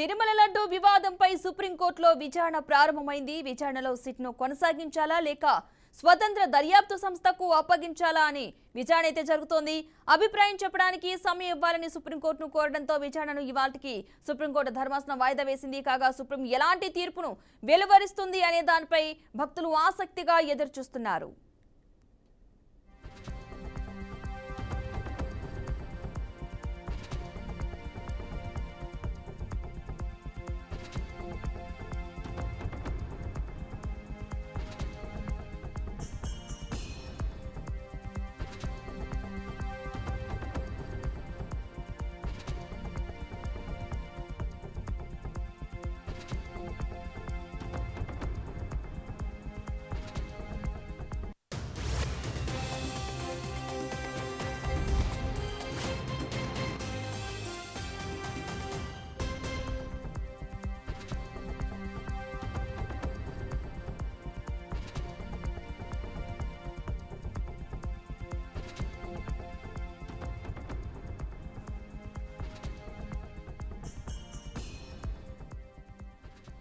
తిరుమల లడ్డు వివాదంపై సుప్రీంకోర్టులో విచారణ ప్రారంభమైంది. విచారణలో సిట్ను కొనసాగించాలా లేక స్వతంత్ర దర్యాప్తు సంస్థకు అప్పగించాలా అని విచారణ అయితే జరుగుతోంది. అభిప్రాయం చెప్పడానికి సమయం ఇవ్వాలని సుప్రీంకోర్టును కోరడంతో విచారణను ఇవాల్టికి సుప్రీంకోర్టు ధర్మాసనం వాయిదా వేసింది. కాగా సుప్రీం ఎలాంటి తీర్పును వెలువరిస్తుంది అనే దానిపై భక్తులు ఆసక్తిగా ఎదురుచూస్తున్నారు.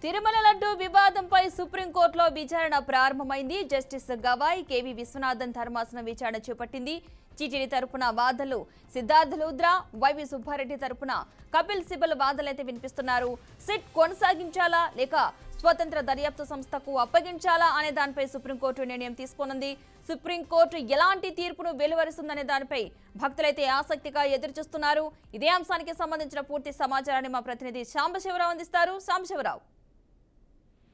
తిరుమల లడ్డు వివాదంపై సుప్రీంకోర్టులో విచారణ ప్రారంభమైంది. జస్టిస్ గవాయ్, కేవీ విశ్వనాథన్ ధర్మాసనం విచారణ చేపట్టింది. టీటీడీ తరపున వాదనలు సిద్ధార్థ లూద్రా, వైవి సుబ్బారెడ్డి తరపున కపిల్ సిబల్ వాదనలైతే వినిపిస్తున్నారు. సిట్ కొనసాగించాలా లేక స్వతంత్ర దర్యాప్తు సంస్థకు అప్పగించాలా అనే దానిపై సుప్రీంకోర్టు నిర్ణయం తీసుకోనుంది. సుప్రీంకోర్టు ఎలాంటి తీర్పును వెలువరిస్తుందనే దానిపై భక్తులైతే ఆసక్తిగా ఎదురుచూస్తున్నారు. ఇదే అంశానికి సంబంధించిన పూర్తి సమాచారాన్ని మా ప్రతినిధి సాంబశివరావు అందిస్తారు. సాంబశివరావు,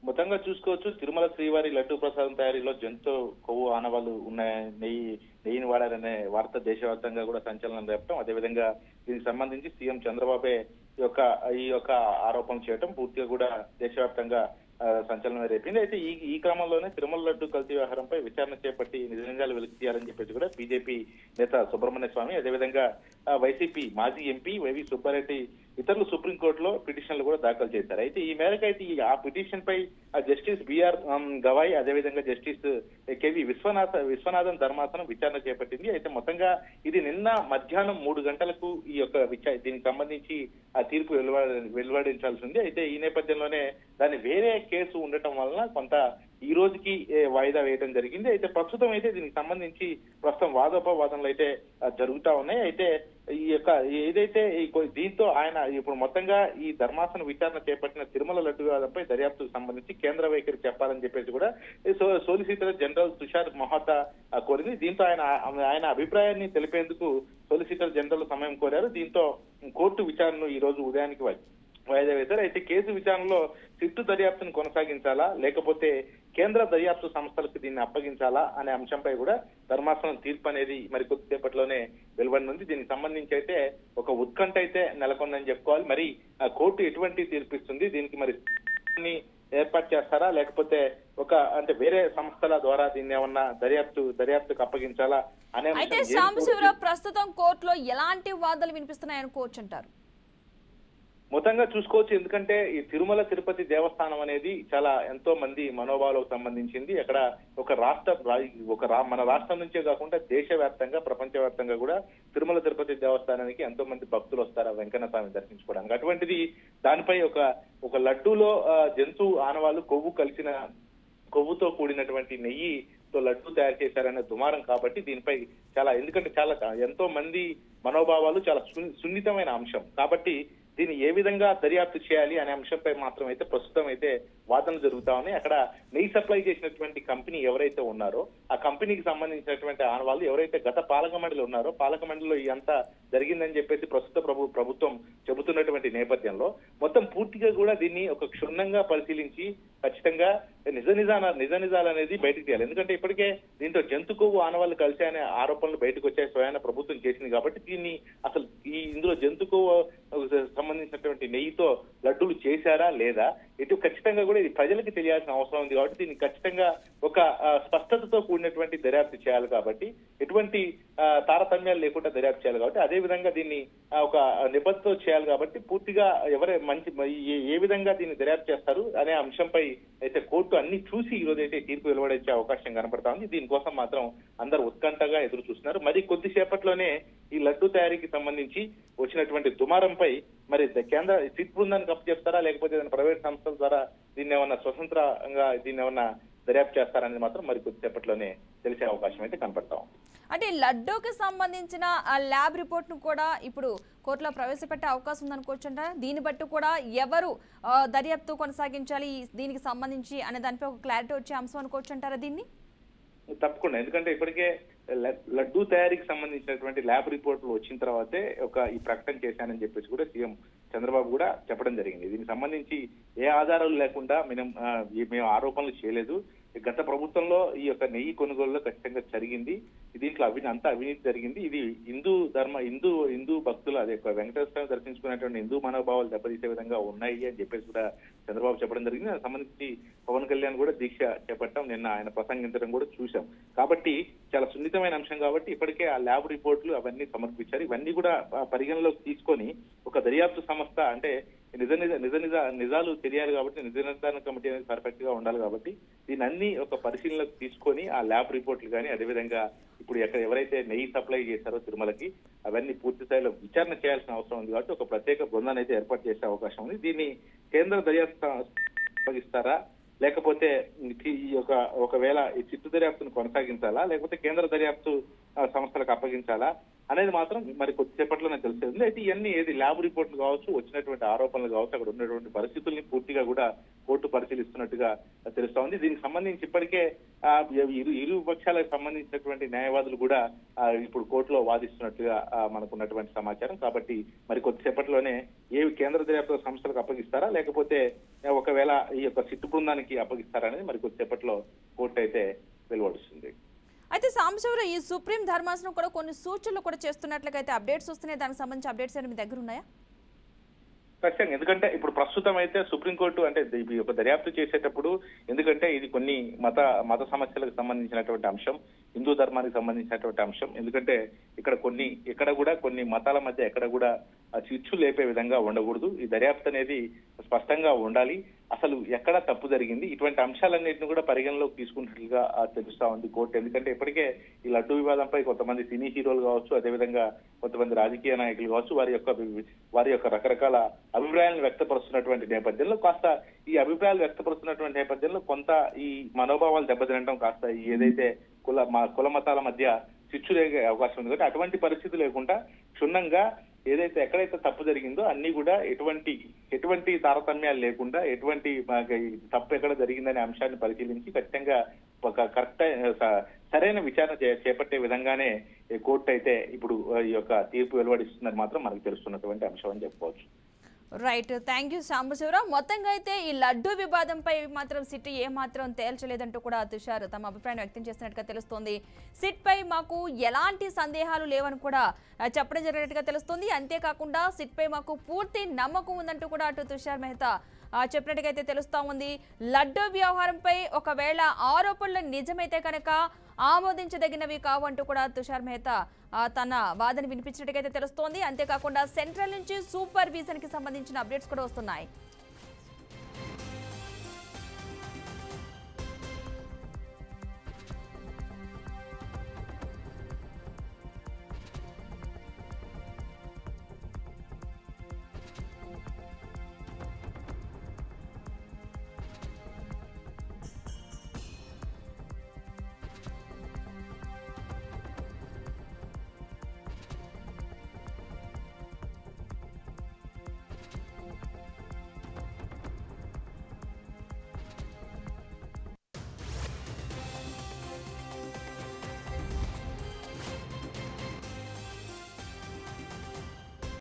మొత్తంగా చూసుకోవచ్చు, తిరుమల శ్రీవారి లడ్డూ ప్రసాదం తయారీలో జంతు కొవ్వు ఆనవాళ్లు ఉన్నాయని నెయ్యిని వాడారనే వార్త దేశవ్యాప్తంగా కూడా సంచలనం రేపటం, అదేవిధంగా దీనికి సంబంధించి సీఎం చంద్రబాబే ఈ యొక్క ఆరోపణ చేయటం పూర్తిగా కూడా దేశవ్యాప్తంగా సంచలనం రేపింది. అయితే ఈ క్రమంలోనే తిరుమల లడ్డు కల్తీ వ్యవహారంపై విచారణ చేపట్టి నిజ నిజాలు వెలికి తీయాలని చెప్పేసి కూడా బీజేపీ నేత సుబ్రహ్మణ్య స్వామి, అదేవిధంగా వైసీపీ మాజీ ఎంపీ వైవి సుబ్బారెడ్డి ఇతరులు సుప్రీంకోర్టులో పిటిషన్లు కూడా దాఖలు చేశారు. అయితే ఈ మేరకు అయితే ఆ పిటిషన్ పై జస్టిస్ బిఆర్ గవాయ్, అదేవిధంగా జస్టిస్ కేవీ విశ్వనాథన్ ధర్మాసనం విచారణ చేపట్టింది. అయితే మొత్తంగా ఇది నిన్న మధ్యాహ్నం 3 గంటలకు ఈ యొక్క దీనికి సంబంధించి ఆ తీర్పు వెలువడించాల్సి ఉంది. అయితే ఈ నేపథ్యంలోనే దాన్ని వేరే కేసు ఉండటం వలన కొంత ఈ రోజుకి వాయిదా వేయడం జరిగింది. అయితే ప్రస్తుతం అయితే దీనికి సంబంధించి ప్రస్తుతం వాదోపవాదనలు అయితే జరుగుతా ఉన్నాయి. అయితే ఈ యొక్క ఏదైతే దీంతో ఆయన ఇప్పుడు మొత్తంగా ఈ ధర్మాసన విచారణ చేపట్టిన తిరుమల లడ్డు వివాదంపై దర్యాప్తుకు సంబంధించి కేంద్ర వైఖరి చెప్పాలని చెప్పేసి కూడా సోలిసిటర్ జనరల్ తుషార్ మోహతా కోరింది. దీంతో ఆయన అభిప్రాయాన్ని తెలిపేందుకు సోలిసిటర్ జనరల్ సమయం కోరారు. దీంతో కోర్టు విచారణను ఈ రోజు ఉదయానికి వాయిదా వేశారు. అయితే కేసు విచారణలో సిట్టు దర్యాప్తును కొనసాగించాలా లేకపోతే కేంద్ర దర్యాప్తు సంస్థలకు దీన్ని అప్పగించాలా అనే అంశంపై కూడా ధర్మాసనం తీర్పు అనేది మరి కొద్దిసేపట్లోనే వెలువడనుంది. దీనికి సంబంధించి అయితే ఒక ఉత్కంఠ అయితే నెలకొందని చెప్పుకోవాలి. మరి కోర్టు ఎటువంటి తీర్పు ఇస్తుంది, దీనికి మరి ఏర్పాటు చేస్తారా లేకపోతే అంటే వేరే సంస్థల ద్వారా దీన్ని ఏమన్నా దర్యాప్తుకు అప్పగించాలా అనే అయితే సాంబశివరావు, ప్రస్తుతం కోర్టులో ఎలాంటి వాదనలు వినిపిస్తున్నాయి అనుకోవచ్చు అంటారు? మొత్తంగా చూసుకోవచ్చు, ఎందుకంటే ఈ తిరుమల తిరుపతి దేవస్థానం అనేది చాలా ఎంతో మంది మనోభావాలకు సంబంధించింది. అక్కడ మన రాష్ట్రం నుంచే కాకుండా దేశవ్యాప్తంగా ప్రపంచవ్యాప్తంగా కూడా తిరుమల తిరుపతి దేవస్థానానికి ఎంతో మంది భక్తులు వస్తారు ఆ వెంకన్న స్వామిని దర్శించుకోవడానికి. అటువంటిది దానిపై ఒక లడ్డూలో జంతు ఆనవాళ్లు కొవ్వుతో కూడినటువంటి నెయ్యితో లడ్డూ తయారు చేశారనే దుమారం కాబట్టి దీనిపై ఎందుకంటే ఎంతో మంది మనోభావాలు చాలా సున్నితమైన అంశం కాబట్టి దీన్ని ఏ విధంగా దర్యాప్తు చేయాలి అనే అంశంపై మాత్రం అయితే ప్రస్తుతం అయితే వాదనలు జరుగుతా ఉన్నాయి. అక్కడ నెయ్యి సప్లై చేసినటువంటి కంపెనీ ఎవరైతే ఉన్నారో ఆ కంపెనీకి సంబంధించినటువంటి ఆనవాళ్ళు ఎవరైతే గత పాలక మండలి ఉన్నారో పాలక మండలిలో ఇదంతా జరిగిందని చెప్పేసి ప్రస్తుత ప్రభుత్వం చెబుతున్నటువంటి నేపథ్యంలో మొత్తం పూర్తిగా కూడా దీన్ని ఒక క్షుణ్ణంగా పరిశీలించి ఖచ్చితంగా నిజ నిజాలు అనేది బయటకు తీయాలి. ఎందుకంటే ఇప్పటికే దీంతో జంతు కొవ్వు ఆనవాళ్ళు కలిసాయనే ఆరోపణలు బయటకు వచ్చాయి, స్వయాన ప్రభుత్వం చేసింది కాబట్టి దీన్ని అసలు ఇందులో జంతు కొవ్వు సంబంధించినటువంటి నెయ్యితో లడ్డూలు చేశారా లేదా ఖచ్చితంగా కూడా ఇది ప్రజలకు తెలియాల్సిన అవసరం ఉంది. కాబట్టి దీన్ని ఖచ్చితంగా ఒక స్పష్టతతో కూడినటువంటి దర్యాప్తు చేయాలి కాబట్టి ఎటువంటి తారతమ్యాలు లేకుండా దర్యాప్తు చేయాలి కాబట్టి అదే విధంగా దీన్ని ఒక నిబద్ధతో చేయాలి కాబట్టి పూర్తిగా ఏ విధంగా దీన్ని దర్యాప్తు చేస్తారు అనే అంశంపై అయితే కోర్టు అన్ని చూసి ఈ రోజు అయితే తీర్పు వెలువడించే అవకాశం కనపడతా ఉంది. దీనికోసం మాత్రం అందరూ ఉత్కంఠగా ఎదురు చూస్తున్నారు. మరి కొద్దిసేపట్లోనే ఈ లడ్డు తయారీకి సంబంధించి వచ్చినటువంటి దుమారంపై వివాదంపై మరి కేంద్ర సిట్ బృందానికి అప్పచెప్తారా లేకపోతే ఏదైనా ప్రైవేట్ సంస్థల ద్వారా దీన్ని ఏమన్నా స్వతంత్రంగా దీన్ని ఏమన్నా దర్యాప్తు చేస్తారనేది మాత్రం మరి కొద్దిసేపట్లోనే తెలిసే అవకాశం అయితే కనపడతాం. అంటే లడ్డూకి సంబంధించిన ఆ ల్యాబ్ రిపోర్ట్ ను కూడా ఇప్పుడు కోర్టులో ప్రవేశపెట్టే అవకాశం ఉందనుకోవచ్చంట. దీన్ని బట్టి కూడా ఎవరు దర్యాప్తు కొనసాగించాలి దీనికి సంబంధించి అనే దానిపై ఒక క్లారిటీ వచ్చే అంశం అనుకోవచ్చంటారా దీన్ని? తప్పకుండా, ఎందుకంటే ఇప్పటికే లడ్డూ తయారీకి సంబంధించినటువంటి ల్యాబ్ రిపోర్టులు వచ్చిన తర్వాతే ఈ ప్రకటన చేశానని చెప్పేసి కూడా సీఎం చంద్రబాబు కూడా చెప్పడం జరిగింది. దీనికి సంబంధించి ఏ ఆధారాలు లేకుండా మేము ఆరోపణలు చేయలేదు. గత ప్రభుత్వంలో ఈ యొక్క నెయ్యి కొనుగోలులో ఖచ్చితంగా జరిగింది, దీంట్లో అంతా అవినీతి జరిగింది. ఇది హిందూ భక్తులు అదే వెంకటేశ్వర స్వామి దర్శించుకునేటువంటి హిందూ మనోభావాలు దెబ్బతీసే విధంగా ఉన్నాయి అని చెప్పేసి కూడా చంద్రబాబు చెప్పడం జరిగింది. దానికి సంబంధించి పవన్ కళ్యాణ్ కూడా దీక్ష చేపట్టడం నిన్న ఆయన ప్రసంగించడం కూడా చూశాం. కాబట్టి చాలా సున్నితమైన అంశం కాబట్టి ఇప్పటికే ఆ ల్యాబ్ రిపోర్టులు అవన్నీ సమర్పించారు. ఇవన్నీ కూడా పరిగణలోకి తీసుకొని ఒక దర్యాప్తు సంస్థ అంటే నిజాలు తెలియాలి కాబట్టి నిజ నిర్ధారణ కమిటీ అనేది పర్ఫెక్ట్ గా ఉండాలి కాబట్టి దీన్ని అన్ని ఒక పరిశీలనకు తీసుకొని ఆ ల్యాబ్ రిపోర్ట్లు కానీ అదేవిధంగా ఇప్పుడు ఎవరైతే నెయ్యి సప్లై చేశారో తిరుమలకి అవన్నీ పూర్తి స్థాయిలో విచారణ చేయాల్సిన అవసరం ఉంది కాబట్టి ఒక ప్రత్యేక బృందాన్ని అయితే ఏర్పాటు చేసే అవకాశం ఉంది. దీన్ని కేంద్ర దర్యాప్తు అప్పగిస్తారా లేకపోతే ఒకవేళ ఈ చిట్టు దర్యాప్తును కొనసాగించాలా లేకపోతే కేంద్ర దర్యాప్తు సంస్థలకు అప్పగించాలా అనేది మాత్రం మరి కొద్దిసేపట్లోనే తెలిసేది. అయితే ఇవన్నీ ల్యాబ్ రిపోర్ట్లు కావచ్చు, వచ్చినటువంటి ఆరోపణలు కావచ్చు, అక్కడ ఉన్నటువంటి పరిస్థితుల్ని పూర్తిగా కూడా కోర్టు పరిశీలిస్తున్నట్టుగా తెలుస్తా ఉంది. దీనికి సంబంధించి ఇప్పటికే ఇరు పక్షాలకు సంబంధించినటువంటి న్యాయవాదులు కూడా ఇప్పుడు కోర్టులో వాదిస్తున్నట్టుగా మనకున్నటువంటి సమాచారం. కాబట్టి మరి కొద్దిసేపట్లోనే కేంద్ర దర్యాప్తు సంస్థలకు అప్పగిస్తారా లేకపోతే ఒకవేళ ఈ యొక్క సిట్టు బృందానికి అప్పగిస్తారా అనేది మరి కొద్దిసేపట్లో కోర్టు అయితే వెలువడుస్తుంది. అయితే సాంబశివరావు, ఈ సుప్రీం ధర్మాసనం కూడా కొన్ని సూచనలు కూడా చేస్తున్నట్లయితే అప్డేట్స్ వస్తున్నాయి, దానికి సంబంధించి అప్డేట్స్ మీ దగ్గర ఉన్నాయా? ఖచ్చితంగా, ఎందుకంటే ఇప్పుడు ప్రస్తుతం అయితే సుప్రీంకోర్టు అంటే ఈ యొక్క దర్యాప్తు చేసేటప్పుడు ఎందుకంటే ఇది కొన్ని మత సమస్యలకు సంబంధించినటువంటి అంశం, హిందూ ధర్మానికి సంబంధించినటువంటి అంశం. ఎందుకంటే ఇక్కడ కూడా కొన్ని మతాల మధ్య ఎక్కడ కూడా చిచ్చు లేపే విధంగా ఉండకూడదు. ఈ దర్యాప్తు అనేది స్పష్టంగా ఉండాలి. అసలు ఎక్కడ తప్పు జరిగింది, ఇటువంటి అంశాలన్నింటినీ కూడా పరిగణలోకి తీసుకున్నట్లుగా తెలుస్తా ఉంది కోర్టు. ఎందుకంటే ఇప్పటికే ఈ లడ్డూ వివాదంపై కొంతమంది సినీ హీరోలు కావచ్చు, అదేవిధంగా కొంతమంది రాజకీయ నాయకులు కావచ్చు, వారి యొక్క రకరకాల అభిప్రాయాలను వ్యక్తపరుస్తున్నటువంటి నేపథ్యంలో ఈ అభిప్రాయాలు వ్యక్తపరుస్తున్నటువంటి నేపథ్యంలో కొంత ఈ మనోభావాలు దెబ్బతినడం ఏదైతే కుల మతాల మధ్య చిచ్చు లేగే అవకాశం ఉంది కాబట్టి అటువంటి పరిస్థితి లేకుండా క్షుణ్ణంగా ఎక్కడైతే తప్పు జరిగిందో అన్ని కూడా ఎటువంటి తారతమ్యాలు లేకుండా ఎటువంటి తప్పు ఎక్కడ జరిగిందనే అంశాన్ని పరిశీలించి ఖచ్చితంగా ఒక సరైన విచారణ చేపట్టే విధంగానే కోర్టు అయితే ఇప్పుడు ఈ యొక్క తీర్పు వెలువడిస్తుందని మాత్రం మనకు తెలుస్తున్నటువంటి అంశం అని చెప్పుకోవచ్చు. Right, thank you Sambasivarao. మొత్తంగా అయితే ఈ లడ్డూ వివాదంపై మాత్రం సిట్ ఏమాత్రం తేల్చలేదంటూ కూడా తుషార్ తమ అభిప్రాయం వ్యక్తం చేసినట్టుగా తెలుస్తోంది. సిట్ పై మాకు ఎలాంటి సందేహాలు లేవని కూడా చెప్పడం జరిగినట్టుగా తెలుస్తోంది. అంతేకాకుండా సిట్ పై మాకు పూర్తి నమ్మకం ఉందంటూ కూడా అటు తుషార్ మెహతా చెప్పినట్టుగా అయితే తెలుస్తా ఉంది. లడ్డూ వ్యవహారంపై ఒకవేళ ఆరోపణలు నిజమైతే కనుక ఆమోదించదగినవి కావంటూ కూడా తుషార్ మెహతా తన వాదన వినిపించినట్టుగా అయితే తెలుస్తోంది. అంతేకాకుండా సెంట్రల్ నుంచి సూపర్విజన్ కి సంబంధించిన అప్డేట్స్ కూడా వస్తున్నాయి.